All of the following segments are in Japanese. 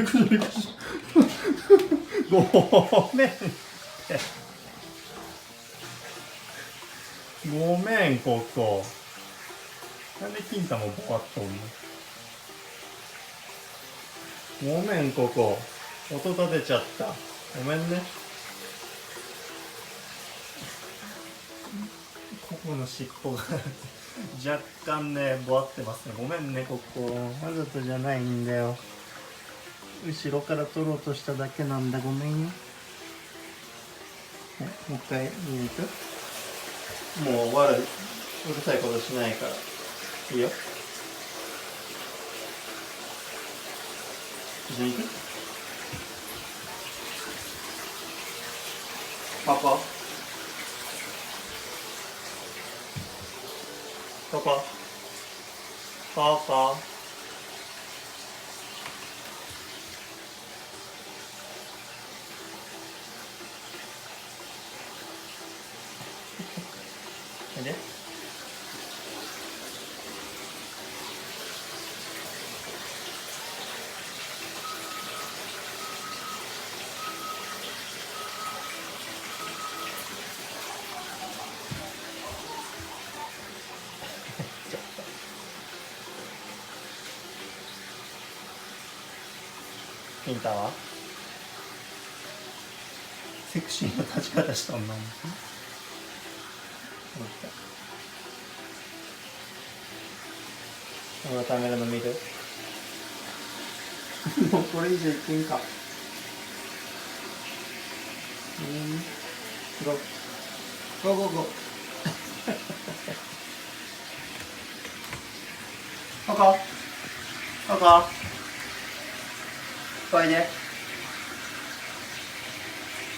くりしたびっくりしたごめんってごめんここなんで金玉ボワッとんのごめんここ音立てちゃったごめんねここの尻尾が若干ねボワってますねごめんねここわざとじゃないんだよ後ろから取ろうとしただけなんだごめんよもう一回見に行くもう終わるうるさいことしないからいいよ一緒に行くパパパパパパでピンタはセクシーな立ち方しとんのこのカメラの見るもうこれ以上いけんかゴーゴーゴーこここここいで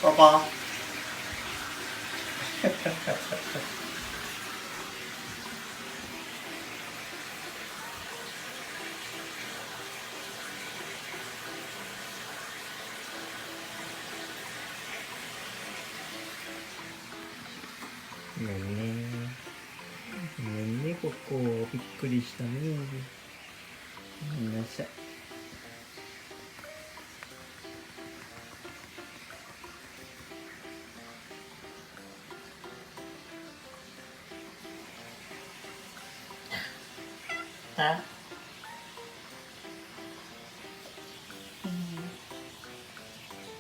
ここごめんねごめんねここびっくりしたねごめんなさいあ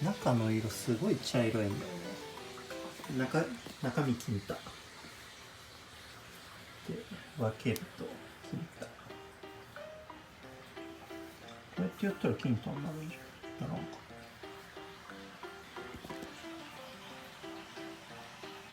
中の色すごい茶色いんだよね中身金太で分けると金太こうやってやったら金太になるんじゃんならんか